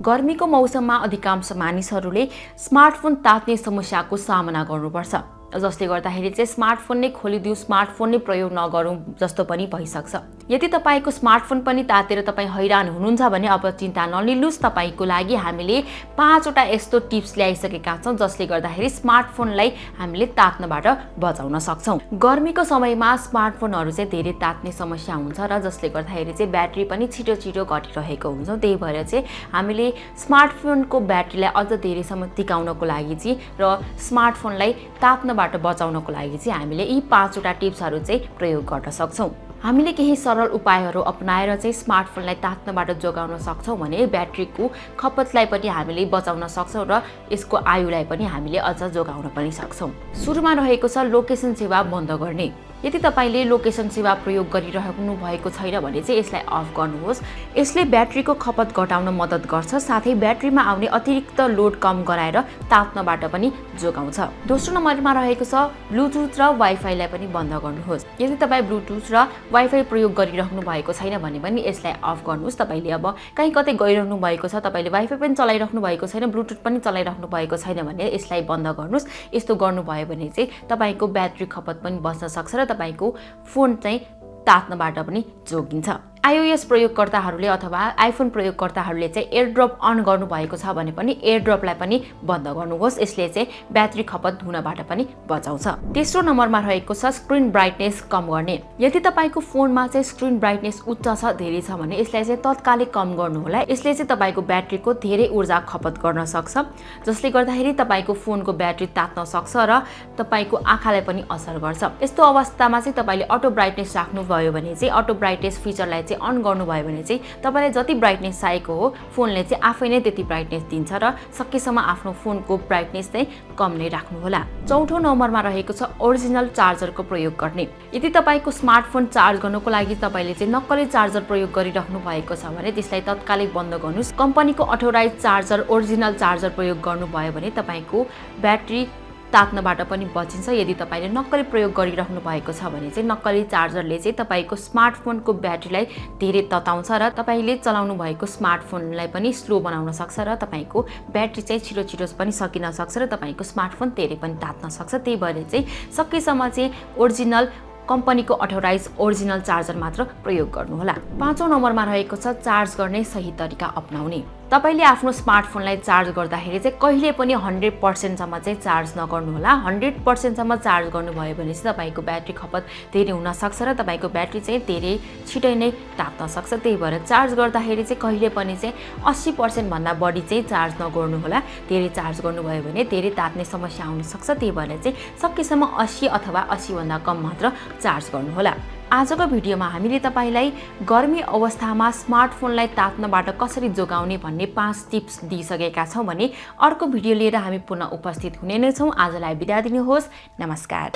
गर्मीको मौसममा अधिकांश मानिसहरूले स्मार्टफोन तात्ने समस्याको सामना गर्नुपर्छ, जसले गर्दाखेरि चाहिँ स्मार्टफोन नै खोलिदिऊ, स्मार्टफोन नै प्रयोग नगरौँ जस्तो पनि भइसक्छ। यदि तपाईँको स्मार्टफोन पनि तातेर तपाईँ हैरान हुनुहुन्छ भने अब चिन्ता नलिनुहोस्, तपाईँको लागि हामीले 5 वटा यस्तो टिप्स ल्याइसकेका छौँ जसले गर्दाखेरि स्मार्टफोनलाई हामीले तात्नबाट बचाउन सक्छौँ। गर्मीको समयमा स्मार्टफोनहरू चाहिँ धेरै तात्ने समस्या हुन्छ र जसले गर्दाखेरि चाहिँ ब्याट्री पनि छिटो छिटो घटिरहेको हुन्छ। त्यही भएर चाहिँ हामीले स्मार्टफोनको ब्याट्रीलाई अझ धेरैसम्म टिकाउनको लागि चाहिँ र स्मार्टफोनलाई तात्नबाट बचाउनको लागि चाहिँ हामीले यी 5 वटा टिप्सहरू चाहिँ प्रयोग गर्न सक्छौँ। हामीले केही सरल उपायहरू अपनाएर चाहिँ स्मार्टफोनलाई तात्नबाट जोगाउन सक्छौँ भने ब्याट्रीको खपतलाई पनि हामीले बचाउन सक्छौँ र यसको आयुलाई पनि हामीले अझ जोगाउन पनि सक्छौँ। सुरुमा रहेको छ लोकेसन सेवा बन्द गर्ने। यदि तपाईँले लोकेसन सेवा प्रयोग गरिरहनु भएको छैन भने चाहिँ यसलाई अफ गर्नुहोस्। यसले ब्याट्रीको खपत घटाउन मद्दत गर्छ, साथै ब्याट्रीमा आउने अतिरिक्त लोड कम गराएर तात्नबाट पनि जोगाउँछ। दोस्रो नम्बरमा रहेको छ ब्लुटुथ र वाइफाईलाई पनि बन्द गर्नुहोस्। यदि तपाईँ ब्लुटुथ र वाइफाई प्रयोग गरिरहनु भएको छैन भने पनि यसलाई अफ गर्नुहोस्। तपाईँले अब कहीँ कतै गइरहनु भएको छ, तपाईँले वाइफाई पनि चलाइरहनु भएको छैन, ब्लुटुथ पनि चलाइरहनु भएको छैन भने यसलाई बन्द गर्नुहोस्। यस्तो गर्नुभयो भने चाहिँ तपाईँको ब्याट्री खपत पनि बच्न सक्छ र तपाईको फोन चाहिँ तात्नबाट पनि जोगिन्छ। iOS प्रयोगकर्ताहरूले अथवा आइफोन प्रयोगकर्ताहरूले चाहिँ एयरड्रप अन गर्नुभएको छ भने पनि एयरड्रपलाई पनि बन्द गर्नुहोस्। यसले चाहिँ ब्याट्री खपत हुनबाट पनि बचाउँछ। तेस्रो नम्बरमा रहेको छ स्क्रिन ब्राइटनेस कम गर्ने। यदि तपाईँको फोनमा चाहिँ स्क्रिन ब्राइटनेस उच्च छ, धेरै छ भने यसलाई चाहिँ तत्कालै कम गर्नुहोला। यसले चाहिँ तपाईँको ब्याट्रीको धेरै ऊर्जा खपत गर्न सक्छ, जसले गर्दाखेरि तपाईँको फोनको ब्याट्री तात्न सक्छ र तपाईँको आँखालाई पनि असर गर्छ। यस्तो अवस्थामा चाहिँ तपाईँले अटो ब्राइटनेस राख्नुभयो भने चाहिँ अटो ब्राइटनेस फिचरलाई अन गर्नुभयो भने चाहिँ तपाईँलाई जति ब्राइटनेस चाहिएको हो फोनले चाहिँ आफै नै त्यति ब्राइटनेस दिन्छ र सकेसम्म आफ्नो फोनको ब्राइटनेस चाहिँ कम नै राख्नुहोला। चौथो नम्बरमा रहेको छ ओरिजिनल चार्जरको प्रयोग गर्ने। यदि तपाईँको स्मार्टफोन चार्ज गर्नको लागि तपाईँले चाहिँ नक्कली चार्जर प्रयोग गरिरहनु भएको छ भने त्यसलाई तत्कालै बन्द गर्नुहोस्। कम्पनीको अथोराइज चार्जर, ओरिजिनल चार्जर प्रयोग गर्नुभयो भने तपाईँको ब्याट्री तात्नबाट पनि बचिन्छ। यदि तपाईँले नक्कली प्रयोग गरिरहनु भएको छ भने चाहिँ नक्कली चार्जरले चाहिँ तपाईँको स्मार्टफोनको ब्याट्रीलाई धेरै तताउँछ र तपाईँले चलाउनु भएको स्मार्टफोनलाई पनि स्लो बनाउन सक्छ र तपाईँको ब्याट्री चाहिँ छिटो छिटो पनि सकिन सक्छ र तपाईँको स्मार्टफोन धेरै पनि तात्न सक्छ। त्यही भएर चाहिँ सकेसम्म चाहिँ ओरिजिनल कम्पनीको अथोराइज ओरिजिनल चार्जर मात्र प्रयोग गर्नुहोला। पाँचौं नम्बरमा रहेको छ चार्ज गर्ने सही तरिका अपनाउने। तपाईले आफ्नो स्मार्टफोनलाई चार्ज गर्दाखेरि चाहिँ कहिले पनि 100% सम्म चाहिँ चार्ज नगर्नुहोला। 100% सम्म चार्ज गर्नुभयो भने चाहिँ तपाईको ब्याट्री खपत धेरै हुन सक्छ र तपाईको ब्याट्री चाहिँ धेरै छिटै नै तात्न सक्छ। त्यही भएर चार्ज गर्दाखेरि चाहिँ कहिले पनि चाहिँ 80% भन्दा बढी चाहिँ चार्ज नगर्नुहोला। धेरै चार्ज गर्नुभयो भने धेरै तात्ने समस्या आउन सक्छ। त्यही भएर चाहिँ सकेसम्म 80 अथवा 80 भन्दा कम मात्र चार्ज गर्नुहोला। आजको भिडियोमा हामीले तपाईलाई गर्मी अवस्थामा स्मार्टफोनलाई तात्नबाट कसरी जोगाउने भन्ने 5 टिप्स दिइसकेका छौं भने अर्को भिडियो लिएर हामी पुनः उपस्थित हुने नै छौं। आजलाई बिदा दिनुहोस्। नमस्कार।